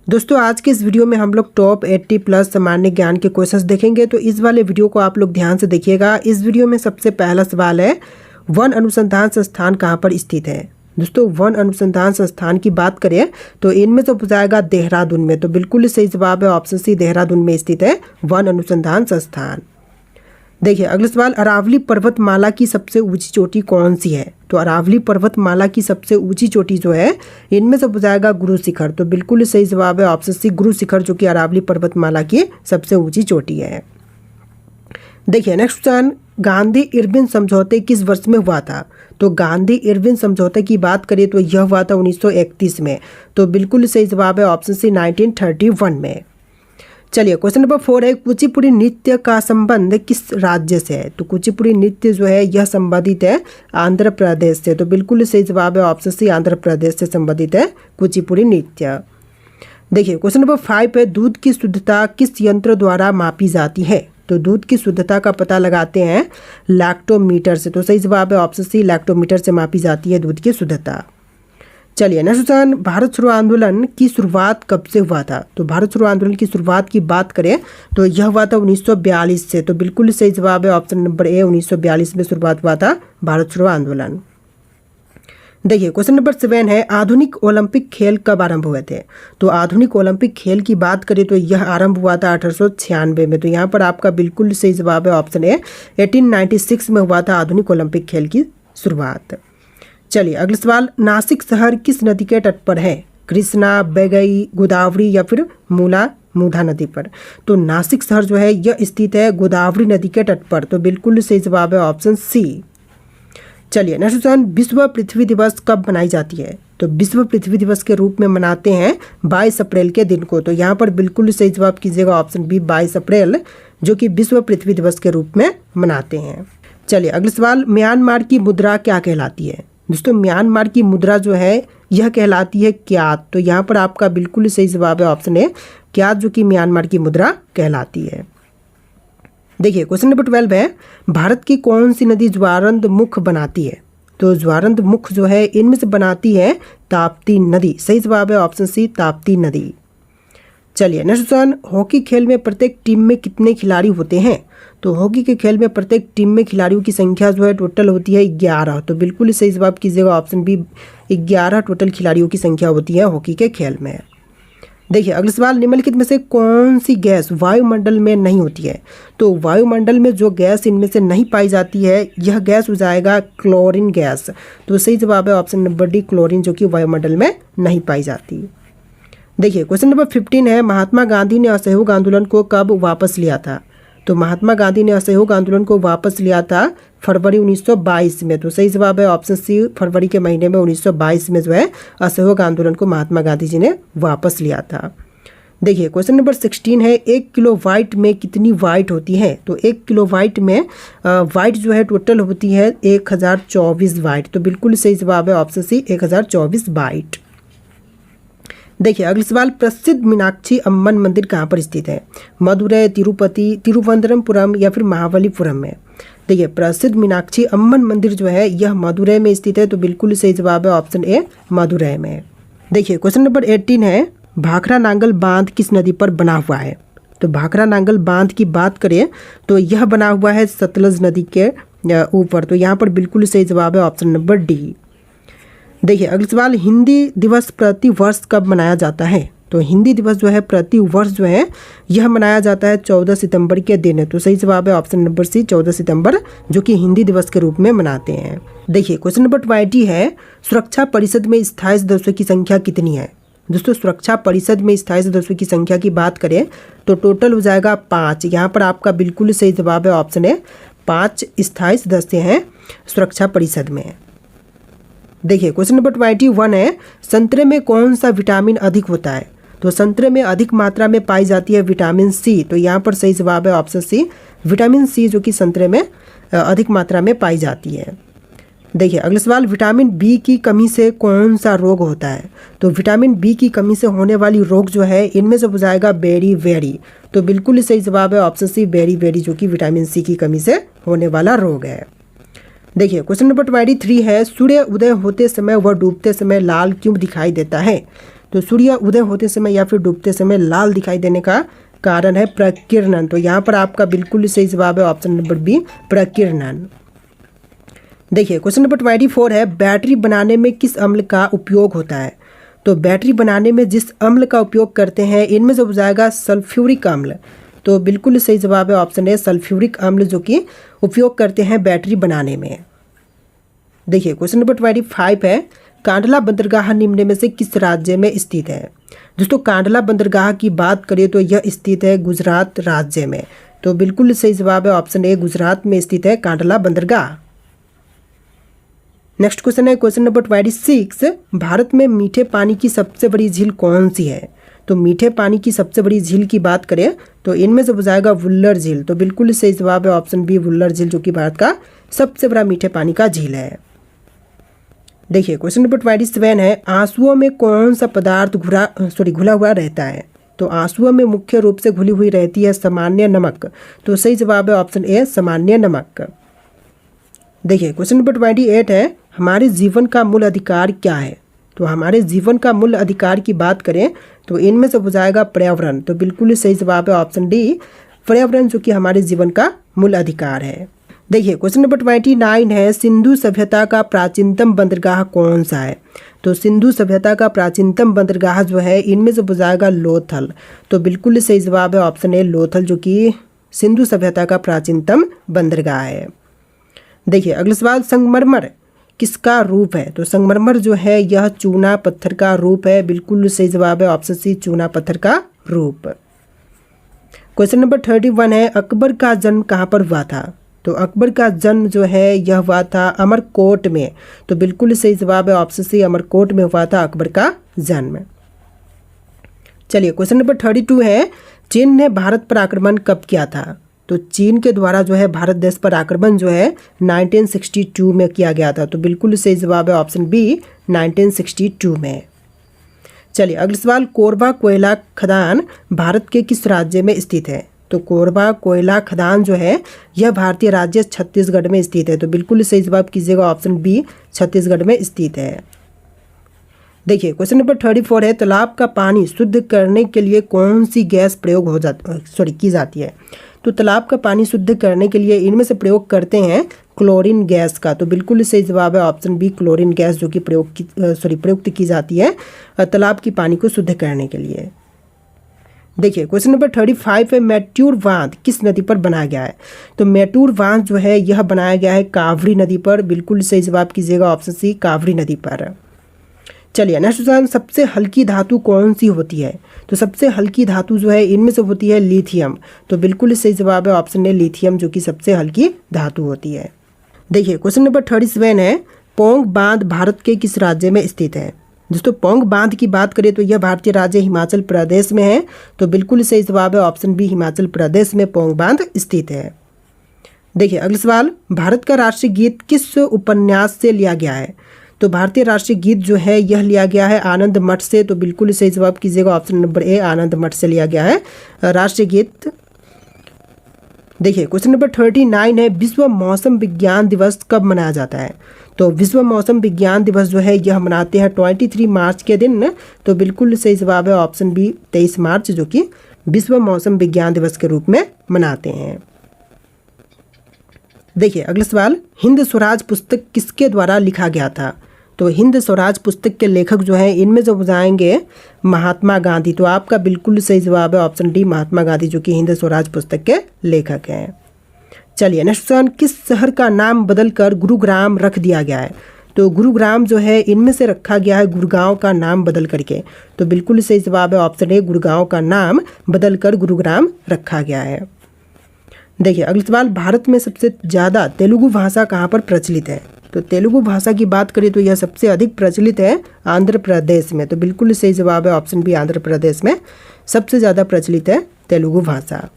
दोस्तों आज के इस वीडियो में हम लोग टॉप 80 प्लस सामान्य ज्ञान के क्वेश्चंस देखेंगे। तो इस वाले वीडियो को आप लोग ध्यान से देखिएगा। इस वीडियो में सबसे पहला सवाल है, वन अनुसंधान संस्थान कहाँ पर स्थित है। दोस्तों वन अनुसंधान संस्थान की बात करें तो इनमें से जाएगा देहरादून में। तो बिल्कुल सही जवाब है ऑप्शन सी, देहरादून में स्थित है वन अनुसंधान संस्थान। देखिए अगला सवाल, अरावली पर्वतमाला की सबसे ऊंची चोटी कौन सी है। तो अरावली पर्वतमाला की सबसे ऊंची चोटी जो है इनमें से हो जाएगा गुरु शिखर। तो बिल्कुल सही जवाब है ऑप्शन सी, गुरु शिखर, जो कि अरावली पर्वतमाला की सबसे ऊंची चोटी है। देखिए नेक्स्ट क्वेश्चन, गांधी इरविन समझौते किस वर्ष में हुआ था। तो गांधी इरविन समझौते की बात करें तो यह हुआ था 1931 में। तो बिल्कुल सही जवाब है ऑप्शन सी, 1931 में। चलिए क्वेश्चन नंबर 4 है, कुचिपुड़ी नृत्य का संबंध किस राज्य से है। तो कुचिपुड़ी नृत्य जो है यह संबंधित है आंध्र प्रदेश से। तो बिल्कुल सही जवाब है ऑप्शन सी, आंध्र प्रदेश से संबंधित है कुचिपुड़ी नृत्य। देखिए क्वेश्चन नंबर 5 है, दूध की शुद्धता किस यंत्र द्वारा मापी जाती है। तो दूध की शुद्धता का पता लगाते हैं लैक्टोमीटर से। तो सही जवाब है ऑप्शन सी, लैक्टोमीटर से मापी जाती है दूध की शुद्धता। चलिए नेक्स्ट क्वेश्चन, भारत छोड़ो आंदोलन की शुरुआत कब से हुआ था। तो भारत छोड़ो आंदोलन की शुरुआत की बात करें तो यह हुआ था 1942 से। तो बिल्कुल सही जवाब है ऑप्शन नंबर ए, 1942 में शुरुआत हुआ था भारत छोड़ो आंदोलन। देखिए क्वेश्चन नंबर 7 है, आधुनिक ओलंपिक खेल कब आरंभ हुए थे। तो आधुनिक ओलंपिक खेल की बात करें तो यह आरंभ हुआ था 1896 में। तो यहाँ पर आपका बिल्कुल सही जवाब है ऑप्शन ए, 1896 में हुआ था आधुनिक ओलंपिक खेल की शुरुआत। चलिए अगला सवाल, नासिक शहर किस नदी के तट पर है। कृष्णा, बेगई, गोदावरी या फिर मूधा नदी पर। तो नासिक शहर जो है यह स्थित है गोदावरी नदी के तट पर। तो बिल्कुल सही जवाब है ऑप्शन सी। चलिए नेक्स्ट क्वेश्चन, विश्व पृथ्वी दिवस कब मनाई जाती है। तो विश्व पृथ्वी दिवस के रूप में मनाते हैं 22 अप्रैल के दिन को। तो यहाँ पर बिल्कुल सही जवाब कीजिएगा ऑप्शन बी, 22 अप्रैल, जो कि विश्व पृथ्वी दिवस के रूप में मनाते हैं। चलिए अगला सवाल, म्यांमार की मुद्रा क्या कहलाती है। दोस्तों म्यांमार की मुद्रा जो है यह कहलाती है क्यात। तो यहाँ पर आपका बिल्कुल सही जवाब है ऑप्शन ए, क्यात, जो कि म्यांमार की मुद्रा कहलाती है। देखिए क्वेश्चन नंबर 12 है, भारत की कौन सी नदी ज्वारंद मुख बनाती है। तो ज्वारंद मुख जो है इनमें से बनाती है ताप्ती नदी। सही जवाब है ऑप्शन सी, ताप्ती नदी। चलिए नेक्स्ट क्वेश्चन, हॉकी खेल में प्रत्येक टीम में कितने खिलाड़ी होते हैं। तो हॉकी के खेल में प्रत्येक टीम में खिलाड़ियों की संख्या जो है टोटल होती है 11। तो बिल्कुल सही जवाब कीजिएगा ऑप्शन बी, 11 टोटल खिलाड़ियों की संख्या होती है हॉकी के खेल में। देखिए अगला सवाल, निम्नलिखित में से कौन सी गैस वायुमंडल में नहीं होती है। तो वायुमंडल में जो गैस इनमें से नहीं पाई जाती है यह गैस हो जाएगा क्लोरीन गैस। तो सही जवाब है ऑप्शन नंबर डी, क्लोरीन, जो कि वायुमंडल में नहीं पाई जाती। देखिए क्वेश्चन नंबर 15 है, महात्मा गांधी ने असहयोग आंदोलन को कब वापस लिया था। तो महात्मा गांधी ने असहयोग आंदोलन को वापस लिया था फरवरी 1922 में। तो सही जवाब है ऑप्शन सी, फरवरी के महीने में 1922 में जो है असहयोग आंदोलन को महात्मा गांधी जी ने वापस लिया था। देखिए क्वेश्चन नंबर 16 है, 1 किलो वाट में कितनी वाट होती है। तो 1 किलो वाट में वाट जो है टोटल होती है 1024 वाट। तो बिल्कुल सही जवाब है ऑप्शन सी, 1024 वाट। देखिए अगला सवाल, प्रसिद्ध मीनाक्षी अम्मन मंदिर कहाँ पर स्थित है। मदुरै, तिरुपति, तिरुवनंतपुरम या फिर महाबलीपुरम में। देखिए प्रसिद्ध मीनाक्षी अम्मन मंदिर जो है यह मदुरै में स्थित है। तो बिल्कुल सही जवाब है ऑप्शन ए, मदुरै में। देखिए क्वेश्चन नंबर 18 है, भाखड़ा नांगल बांध किस नदी पर बना हुआ है। तो भाखड़ा नांगल बांध की बात करें तो यह बना हुआ है सतलज नदी के ऊपर। तो यहाँ पर बिल्कुल सही जवाब है ऑप्शन नंबर डी। देखिए अगला सवाल, हिंदी दिवस प्रति वर्ष कब मनाया जाता है। तो हिंदी दिवस जो है प्रति वर्ष जो है यह मनाया जाता है 14 सितंबर के दिन है। तो सही जवाब है ऑप्शन नंबर सी, 14 सितंबर, जो कि हिंदी दिवस के रूप में मनाते हैं। देखिए क्वेश्चन नंबर 20 है, सुरक्षा परिषद में स्थायी सदस्यों की संख्या कितनी है। दोस्तों सुरक्षा परिषद में स्थायी सदस्यों की संख्या की बात करें तो टोटल हो जाएगा 5। यहाँ पर आपका बिल्कुल सही जवाब है ऑप्शन ए, 5 स्थायी सदस्य हैं सुरक्षा परिषद में। देखिए क्वेश्चन नंबर 21 है, संतरे में कौन सा विटामिन अधिक होता है। तो संतरे में अधिक मात्रा में पाई जाती है विटामिन सी। तो यहाँ पर सही जवाब है ऑप्शन सी, विटामिन सी, जो कि संतरे में अधिक मात्रा में पाई जाती है। देखिए अगला सवाल, विटामिन बी की कमी से कौन सा रोग होता है। तो विटामिन बी की कमी से होने वाली रोग जो है इनमें से हो जाएगा बेरी वेरी। तो बिल्कुल सही जवाब है ऑप्शन सी, बेरी वेरी, जो कि विटामिन सी की कमी से होने वाला रोग है। देखिए क्वेश्चन नंबर 23 है, सूर्य उदय होते समय व डूबते समय लाल क्यों दिखाई देता है। तो सूर्य उदय होते समय या फिर डूबते समय लाल दिखाई देने का कारण है प्रकीर्णन। तो यहाँ पर आपका बिल्कुल सही जवाब है ऑप्शन नंबर बी, प्रकीर्णन। देखिए क्वेश्चन नंबर 24 है, बैटरी बनाने में किस अम्ल का उपयोग होता है? तो बैटरी बनाने में जिस अम्ल का उपयोग करते हैं इनमें से हो जाएगा सल्फ्यूरिक अम्ल। तो बिल्कुल सही जवाब है ऑप्शन है सल्फ्यूरिक अम्ल, जो कि उपयोग करते हैं बैटरी बनाने में। देखिए क्वेश्चन नंबर 25 है, कांडला बंदरगाह निम्न में से किस राज्य में स्थित है? दोस्तों कांडला बंदरगाह की बात करें तो यह स्थित है गुजरात राज्य में। तो बिल्कुल सही जवाब है ऑप्शन ए, गुजरात में स्थित है कांडला बंदरगाह। नेक्स्ट क्वेश्चन है क्वेश्चन नंबर 26, भारत में मीठे पानी की सबसे बड़ी झील कौन सी है? तो मीठे पानी की सबसे बड़ी झील की बात करें तो इनमें से हो जाएगा वुल्लर झील। तो बिल्कुल सही जवाब है ऑप्शन बी, वुल्लर झील, जो कि भारत का सबसे बड़ा मीठे पानी का झील है। देखिए क्वेश्चन नंबर 27 है, आंसुओं में कौन सा पदार्थ घुला हुआ रहता है? तो आंसुओं में मुख्य रूप से घुली हुई रहती है सामान्य नमक। तो सही जवाब है ऑप्शन ए, सामान्य नमक। देखिए क्वेश्चन नंबर 28 है, हमारे जीवन का मूल अधिकार क्या है? तो हमारे जीवन का मूल अधिकार की बात करें तो इनमें से हो जाएगा पर्यावरण। तो बिल्कुल सही जवाब है ऑप्शन डी, पर्यावरण, जो कि हमारे जीवन का मूल अधिकार है। देखिए क्वेश्चन नंबर 29 है, सिंधु सभ्यता का प्राचीनतम बंदरगाह कौन सा है? तो सिंधु सभ्यता का प्राचीनतम बंदरगाह जो है इनमें से हो जाएगा लोथल। तो बिल्कुल सही जवाब है ऑप्शन ए, लोथल, जो कि सिंधु सभ्यता का प्राचीनतम बंदरगाह है। देखिए अगला सवाल, संगमरमर किसका रूप है? तो संगमरमर जो है यह चूना पत्थर का रूप है। बिल्कुल सही जवाब है ऑप्शन सी, चूना पत्थर का रूप। क्वेश्चन नंबर 31 है, अकबर का जन्म कहाँ पर हुआ था? तो अकबर का जन्म जो है यह हुआ था अमरकोट में। तो बिल्कुल सही जवाब है ऑप्शन सी, अमरकोट में हुआ था अकबर का जन्म। चलिए क्वेश्चन नंबर 32 है, चीन ने भारत पर आक्रमण कब किया था? तो चीन के द्वारा जो है भारत देश पर आक्रमण जो है 1962 में किया गया था। तो बिल्कुल सही जवाब है ऑप्शन बी, 1962 में। चलिए अगला सवाल, कोरबा कोयला खदान भारत के किस राज्य में स्थित है? तो कोरबा कोयला खदान जो है यह भारतीय राज्य छत्तीसगढ़ में स्थित है। तो बिल्कुल सही जवाब कीजिएगा ऑप्शन बी, छत्तीसगढ़ में स्थित है। देखिए क्वेश्चन नंबर 34 है, तालाब का पानी शुद्ध करने के लिए कौन सी गैस प्रयोग की जाती है? तो तालाब का पानी शुद्ध करने के लिए इनमें से प्रयोग करते हैं क्लोरीन गैस का। तो बिल्कुल सही जवाब है ऑप्शन बी, क्लोरीन गैस, जो कि प्रयुक्त की जाती है तालाब की पानी को शुद्ध करने के लिए। देखिए क्वेश्चन नंबर 35 है, मैट्यूर बांध किस नदी पर बनाया गया है? तो मैट्यूर बांध जो है यह बनाया गया है कावड़ी नदी पर। बिल्कुल सही जवाब कीजिएगा ऑप्शन सी, कावड़ी नदी पर। चलिए नेक्स्ट क्वेश्चन, सबसे हल्की धातु कौन सी होती है? तो सबसे हल्की धातु जो है इनमें से होती है लिथियम। तो बिल्कुल सही जवाब है ऑप्शन ए, लिथियम, जो कि सबसे हल्की धातु होती है। देखिए क्वेश्चन नंबर 37 है, पोंग बांध भारत के किस राज्य में स्थित है? दोस्तों पोंग बांध की बात करें तो यह भारतीय राज्य हिमाचल प्रदेश में है। तो बिल्कुल सही जवाब है ऑप्शन बी, हिमाचल प्रदेश में पोंग बांध स्थित है। देखिए अगला सवाल, भारत का राष्ट्रीय गीत किस उपन्यास से लिया गया है? तो भारतीय राष्ट्रीय गीत जो है यह लिया गया है आनंद मठ से। तो बिल्कुल सही जवाब कीजिएगा ऑप्शन नंबर ए, आनंद मठ से लिया गया है राष्ट्रीय गीत। देखिए क्वेश्चन नंबर 39 है, विश्व मौसम विज्ञान दिवस कब मनाया जाता है? तो विश्व मौसम विज्ञान दिवस जो है यह मनाते हैं 23 मार्च के दिन। तो बिल्कुल सही जवाब है ऑप्शन बी, 23 मार्च, जो कि विश्व मौसम विज्ञान दिवस के रूप में मनाते हैं। देखिए अगला सवाल, हिंद स्वराज पुस्तक किसके द्वारा लिखा गया था? तो हिंद स्वराज पुस्तक के लेखक जो हैं इनमें से हो जाएंगे महात्मा गांधी। तो आपका बिल्कुल सही जवाब है ऑप्शन डी, महात्मा गांधी, जो कि हिंद स्वराज पुस्तक के लेखक हैं। चलिए नेक्स्ट क्वेश्चन, किस शहर का नाम बदलकर गुरुग्राम रख दिया गया है? तो गुरुग्राम जो है इनमें से रखा गया है गुड़गांव का नाम बदल करके। तो बिल्कुल सही जवाब है ऑप्शन ए, गुड़गांव का नाम बदलकर गुरुग्राम रखा गया है। देखिए अगला सवाल, भारत में सबसे ज़्यादा तेलुगु भाषा कहाँ पर प्रचलित है? तो तेलुगु भाषा की बात करें तो यह सबसे अधिक प्रचलित है आंध्र प्रदेश में। तो बिल्कुल सही जवाब है ऑप्शन बी, आंध्र प्रदेश में सबसे ज़्यादा प्रचलित है तेलुगु भाषा।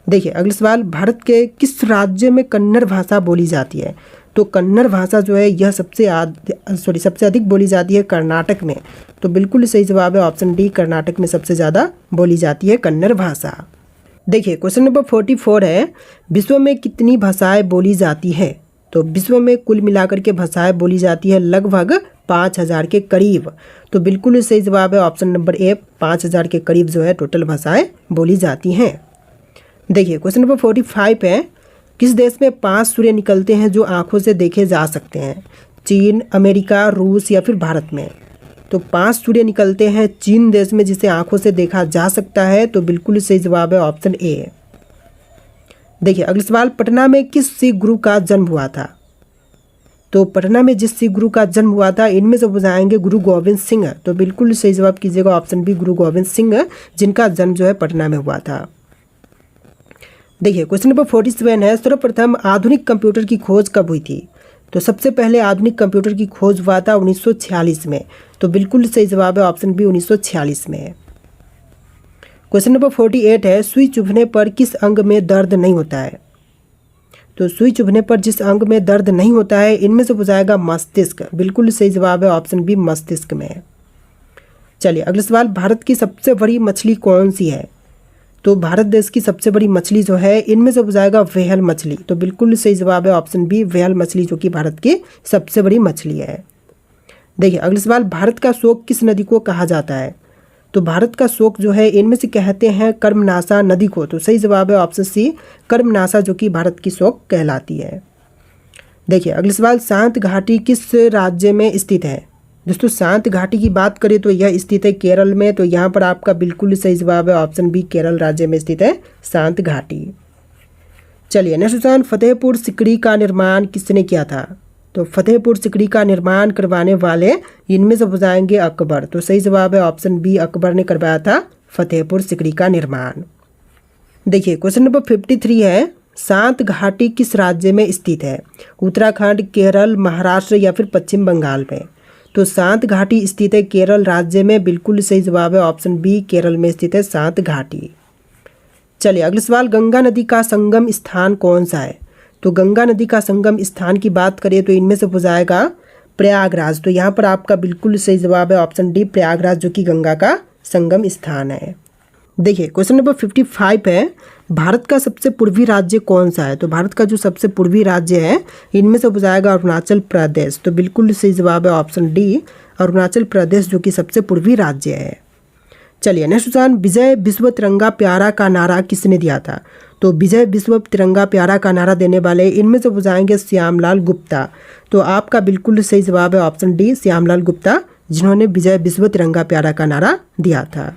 देखिए अगला सवाल, भारत के किस राज्य में कन्नड़ भाषा बोली जाती है? तो कन्नड़ भाषा जो है यह सबसे अधिक बोली जाती है कर्नाटक में। तो बिल्कुल सही जवाब है ऑप्शन डी, कर्नाटक में सबसे ज़्यादा बोली जाती है कन्नड़ भाषा। देखिए क्वेश्चन नंबर 44 है, विश्व में कितनी भाषाएं बोली जाती है? तो विश्व में कुल मिलाकर के भाषाएं बोली जाती है लगभग 5000 के करीब। तो बिल्कुल सही जवाब है ऑप्शन नंबर ए, 5000 के करीब जो है टोटल भाषाएं बोली जाती हैं। देखिए क्वेश्चन नंबर 45 है, किस देश में 5 सूर्य निकलते हैं जो आंखों से देखे जा सकते हैं? चीन, अमेरिका, रूस या फिर भारत में? तो 5 सूर्य निकलते हैं चीन देश में जिसे आंखों से देखा जा सकता है। तो बिल्कुल सही जवाब है ऑप्शन ए। देखिए अगला सवाल, पटना में किस सिख गुरु का जन्म हुआ था? तो पटना में जिस सिख गुरु का जन्म हुआ था इनमें से बताएंगे गुरु गोविंद सिंह। तो बिल्कुल सही जवाब कीजिएगा ऑप्शन बी, गुरु गोविंद सिंह, जिनका जन्म जो है पटना में हुआ था। देखिए क्वेश्चन नंबर 47 है, सर्वप्रथम आधुनिक कंप्यूटर की खोज कब हुई थी? तो सबसे पहले आधुनिक कंप्यूटर की खोज हुआ था 1946 में। तो बिल्कुल सही जवाब है ऑप्शन बी, 1946 में है। क्वेश्चन नंबर 48 है, सुई चुभने पर किस अंग में दर्द नहीं होता है? तो सुई चुभने पर जिस अंग में दर्द नहीं होता है इनमें से बुझाएगा मस्तिष्क। बिल्कुल सही जवाब है ऑप्शन बी, मस्तिष्क में है। चलिए अगला सवाल, भारत की सबसे बड़ी मछली कौन सी है? तो भारत देश की सबसे बड़ी मछली जो है इनमें से बुझाएगा व्हेल मछली। तो बिल्कुल सही जवाब है ऑप्शन बी, व्हेल मछली, जो कि भारत की सबसे बड़ी मछली है। देखिए अगला सवाल, भारत का शोक किस नदी को कहा जाता है? तो भारत का शोक जो है इनमें से कहते हैं कर्मनाशा नदी को। तो सही जवाब है ऑप्शन सी, कर्मनाशा, जो कि भारत की शोक कहलाती है। देखिए अगला सवाल, शांत घाटी किस राज्य में स्थित है? दोस्तों शांत घाटी की बात करें तो यह स्थित है केरल में। तो यहाँ पर आपका बिल्कुल सही जवाब है ऑप्शन बी, केरल राज्य में स्थित है शांत घाटी। चलिए नेक्स्ट क्वेश्चन, फतेहपुर सिकड़ी का निर्माण किसने किया था? तो फतेहपुर सिकड़ी का निर्माण करवाने वाले इनमें से बताएंगे अकबर। तो सही जवाब है ऑप्शन बी, अकबर ने करवाया था फतेहपुर सिकड़ी का निर्माण। देखिए क्वेश्चन नंबर 53 है, शांत घाटी किस राज्य में स्थित है? उत्तराखंड, केरल, महाराष्ट्र या फिर पश्चिम बंगाल में? तो शांत घाटी स्थित है केरल राज्य में। बिल्कुल सही जवाब है ऑप्शन बी, केरल में स्थित है शांत घाटी। चलिए अगला सवाल, गंगा नदी का संगम स्थान कौन सा है? तो गंगा नदी का संगम स्थान की बात करें तो इनमें से हो जाएगा प्रयागराज। तो यहाँ पर आपका बिल्कुल सही जवाब है ऑप्शन डी, प्रयागराज, जो कि गंगा का संगम स्थान है। देखिए क्वेश्चन नंबर 55 है, भारत का सबसे पूर्वी राज्य कौन सा है? तो भारत का जो सबसे पूर्वी राज्य है इनमें से हो जाएगा अरुणाचल प्रदेश। तो बिल्कुल सही जवाब है ऑप्शन डी, अरुणाचल प्रदेश, जो कि सबसे पूर्वी राज्य है। चलिए नेक्स्ट क्वेश्चन, विजय विश्व तिरंगा प्यारा का नारा किसने दिया था? तो विजय विश्व तिरंगा प्यारा का नारा देने वाले इनमें से बुझाएंगे श्यामलाल गुप्ता। तो आपका बिल्कुल सही जवाब है ऑप्शन डी, श्यामलाल गुप्ता, जिन्होंने विजय विश्व तिरंगा प्यारा का नारा दिया था।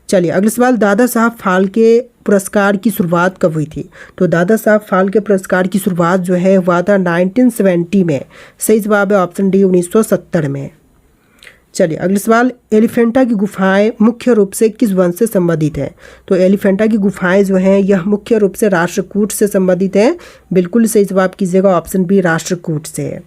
चलिए अगला सवाल, दादा साहब फाल्के पुरस्कार की शुरुआत कब हुई थी? तो दादा साहब फाल्के पुरस्कार की शुरुआत जो है हुआ था 1970 में। सही जवाब है ऑप्शन डी, 1970 में। चलिए अगला सवाल, एलिफेंटा की गुफाएं मुख्य रूप से किस वंश से संबंधित है? तो एलिफेंटा की गुफाएं जो हैं यह मुख्य रूप से राष्ट्रकूट से संबंधित है। बिल्कुल सही जवाब कीजिएगा ऑप्शन बी, राष्ट्रकूट से।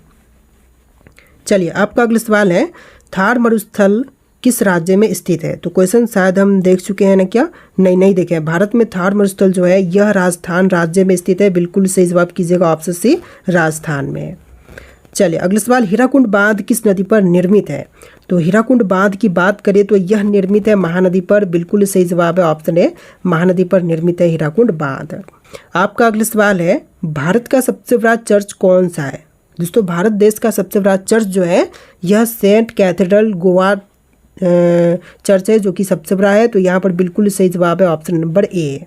चलिए आपका अगला सवाल है, थार मरुस्थल किस राज्य में स्थित है? तो क्वेश्चन शायद हम देख चुके हैं ना, क्या नहीं देखे हैं। भारत में थार मरुस्थल जो है यह राजस्थान राज्य में स्थित है। बिल्कुल सही जवाब कीजिएगा ऑप्शन सी, राजस्थान में। चलिए अगला सवाल, हीराकुंड बांध किस नदी पर निर्मित है? तो हीराकुंड बांध की बात करें तो यह निर्मित है महानदी पर। बिल्कुल सही जवाब है ऑप्शन ए, महानदी पर निर्मित है हीराकुंड बांध। आपका अगला सवाल है, भारत का सबसे बड़ा चर्च कौन सा है? दोस्तों भारत देश का सबसे बड़ा चर्च जो है यह सेंट कैथेड्रल गोवा चर्च है, जो कि सबसे बड़ा है। तो यहाँ पर बिल्कुल सही जवाब है ऑप्शन नंबर ए।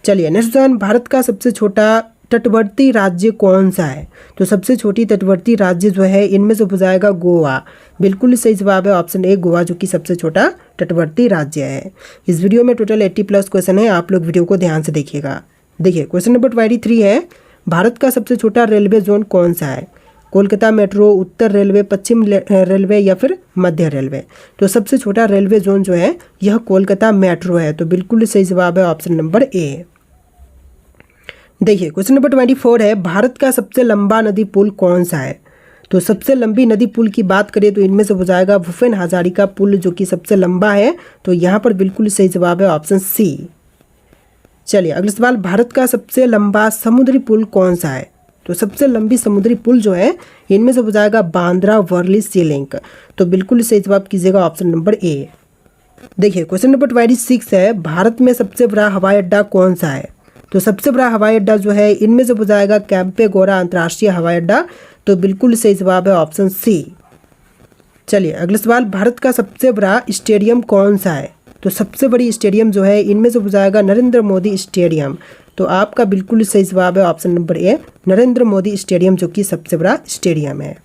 चलिए नेक्स्ट क्वेश्चन, भारत का सबसे छोटा तटवर्ती राज्य कौन सा है? तो सबसे छोटी तटवर्ती राज्य जो है इनमें से हो जाएगा गोवा। बिल्कुल सही जवाब है ऑप्शन ए, गोवा, जो कि सबसे छोटा तटवर्ती राज्य है। इस वीडियो में टोटल 80+ क्वेश्चन है, आप लोग वीडियो को ध्यान से देखिएगा। देखिए क्वेश्चन नंबर 23 है, भारत का सबसे छोटा रेलवे जोन कौन सा है? कोलकाता मेट्रो, उत्तर रेलवे, पश्चिम रेलवे या फिर मध्य रेलवे? तो सबसे छोटा रेलवे जोन जो है यह कोलकाता मेट्रो है। तो बिल्कुल सही जवाब है ऑप्शन नंबर ए। देखिए क्वेश्चन नंबर 24 है, भारत का सबसे लंबा नदी पुल कौन सा है? तो सबसे लंबी नदी पुल की बात करें तो इनमें से हो जाएगा भूपेन हजारिका पुल, जो कि सबसे लंबा है। तो यहाँ पर बिल्कुल सही जवाब है ऑप्शन सी। चलिए अगला सवाल, भारत का सबसे लंबा समुद्री पुल कौन सा है? तो सबसे लंबी समुद्री पुल जो है इनमें से हो जाएगा बांद्रा वर्ली सी लिंक। तो बिल्कुल सही जवाब कीजिएगा ऑप्शन नंबर ए। देखिए क्वेश्चन नंबर 26 है, भारत में सबसे बड़ा हवाई अड्डा कौन सा है? तो सबसे बड़ा हवाई अड्डा जो है इनमें से हो जाएगा कैंपेगौड़ा अंतर्राष्ट्रीय हवाई अड्डा। तो बिल्कुल सही जवाब है ऑप्शन सी। चलिए अगला सवाल, भारत का सबसे बड़ा स्टेडियम कौन सा है? तो सबसे बड़ी स्टेडियम जो है इनमें से हो जाएगा नरेंद्र मोदी स्टेडियम। तो आपका बिल्कुल सही जवाब है option number A, Narendra Modi stadium जो कि सबसे बड़ा स्टेडियम है।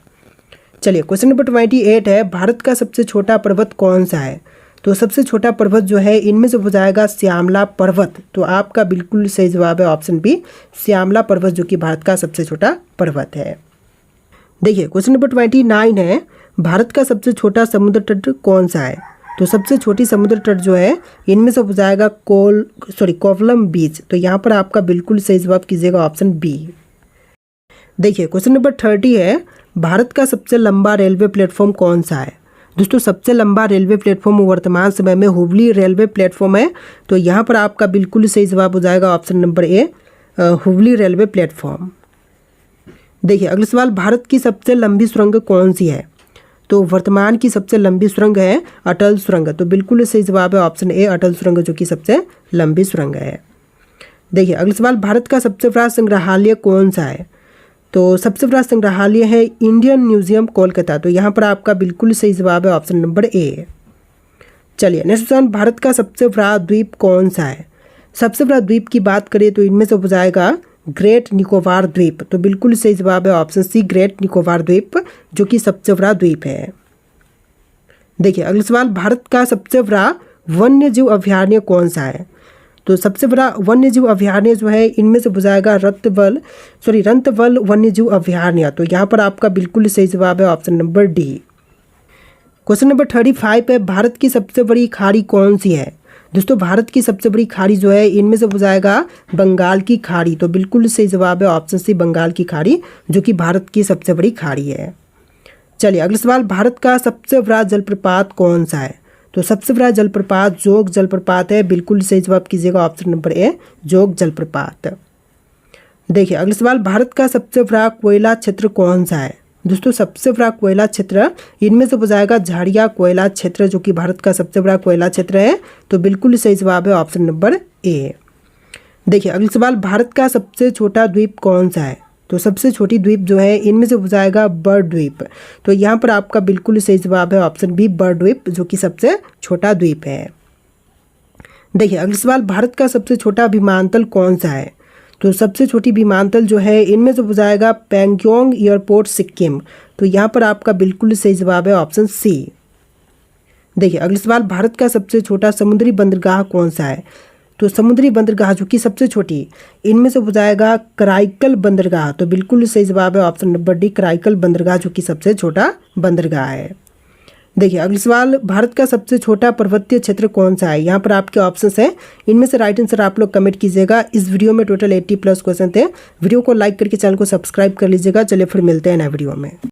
चलिए क्वेश्चन नंबर 28 है, भारत का सबसे छोटा पर्वत कौन सा है? तो सबसे छोटा पर्वत जो है इनमें से हो जाएगा श्यामला पर्वत। तो आपका बिल्कुल सही जवाब है ऑप्शन बी, श्यामला पर्वत जो कि भारत का सबसे छोटा पर्वत है। देखिए क्वेश्चन नंबर 29 है, भारत का सबसे छोटा समुद्र तट कौन सा है? तो सबसे छोटी समुद्र तट जो है इनमें से हो जाएगा कोवलम बीच। तो यहाँ पर आपका बिल्कुल सही जवाब कीजिएगा ऑप्शन बी। देखिए क्वेश्चन नंबर 30 है, भारत का सबसे लंबा रेलवे प्लेटफॉर्म कौन सा है? दोस्तों सबसे लंबा रेलवे प्लेटफॉर्म वर्तमान समय में हुबली रेलवे प्लेटफॉर्म है। तो यहाँ पर आपका बिल्कुल सही जवाब हो जाएगा option number A, Hubli railway platform. देखिए अगला सवाल, भारत की सबसे लंबी सुरंग कौन सी है? तो वर्तमान की सबसे लंबी सुरंग है अटल सुरंग। तो बिल्कुल सही जवाब है ऑप्शन ए, अटल सुरंग जो कि सबसे लंबी सुरंग है। देखिए अगला सवाल, भारत का सबसे बड़ा संग्रहालय कौन सा है? तो सबसे बड़ा संग्रहालय है इंडियन म्यूजियम कोलकाता। तो यहाँ पर आपका बिल्कुल सही जवाब है ऑप्शन नंबर ए। चलिए नेक्स्ट क्वेश्चन, भारत का सबसे बड़ा द्वीप कौन सा है? सबसे बड़ा द्वीप की बात करें तो इनमें से हो जाएगा ग्रेट निकोबार द्वीप। तो बिल्कुल सही जवाब है ऑप्शन सी, ग्रेट निकोबार द्वीप जो कि सबसे बड़ा द्वीप है। देखिए अगला सवाल, भारत का सबसे बड़ा वन्य जीव अभयारण्य कौन सा है? तो सबसे बड़ा वन्य जीव अभयारण्य जो है इनमें से हो जाएगा रंतवल वन्य जीव अभयारण्य। तो यहाँ पर आपका बिल्कुल सही जवाब है option number D. Question number 35 है, भारत की सबसे बड़ी खाड़ी कौन सी है? दोस्तों भारत की सबसे बड़ी खाड़ी जो है इनमें से हो जाएगा बंगाल की खाड़ी। तो बिल्कुल सही जवाब है ऑप्शन सी, बंगाल की खाड़ी जो कि भारत की सबसे बड़ी खाड़ी है। चलिए अगला सवाल, भारत का सबसे बड़ा जलप्रपात कौन सा है? तो सबसे बड़ा जलप्रपात जोग जलप्रपात है। बिल्कुल सही जवाब कीजिएगा ऑप्शन नंबर ए, जोग जलप्रपात। देखिए अगला सवाल, भारत का सबसे बड़ा कोयला क्षेत्र कौन सा है? दोस्तों सबसे बड़ा कोयला क्षेत्र इनमें से हो जाएगा झाड़िया कोयला क्षेत्र जो कि भारत का सबसे बड़ा कोयला क्षेत्र है। तो बिल्कुल सही जवाब है ऑप्शन नंबर ए। देखिए अगला सवाल, भारत का सबसे छोटा द्वीप कौन सा है? तो सबसे छोटी द्वीप जो है इनमें से हो जाएगा बर्ड द्वीप। तो यहाँ पर आपका बिल्कुल सही जवाब है ऑप्शन बी, बर्ड द्वीप जो कि सबसे छोटा द्वीप है। देखिए अगला सवाल, भारत का सबसे छोटा विमानतल कौन सा है? तो सबसे छोटी विमानतल जो है इनमें से हो जाएगा पैंगयोंग एयरपोर्ट सिक्किम। तो यहाँ पर आपका बिल्कुल सही जवाब है ऑप्शन सी। देखिए अगला सवाल, भारत का सबसे छोटा समुद्री बंदरगाह कौन सा है? तो समुद्री बंदरगाह जो कि सबसे छोटी इनमें से हो जाएगा कराईकल बंदरगाह। तो बिल्कुल सही जवाब है ऑप्शन नंबर डी, कराईकल बंदरगाह जो कि सबसे छोटा बंदरगाह है। देखिए अगला सवाल, भारत का सबसे छोटा पर्वतीय क्षेत्र कौन सा है? यहाँ पर आपके ऑप्शंस हैं, इनमें से राइट आंसर आप लोग कमेंट कीजिएगा। इस वीडियो में टोटल 80+ क्वेश्चन थे। वीडियो को लाइक करके चैनल को सब्सक्राइब कर लीजिएगा। चलिए फिर मिलते हैं नए वीडियो में।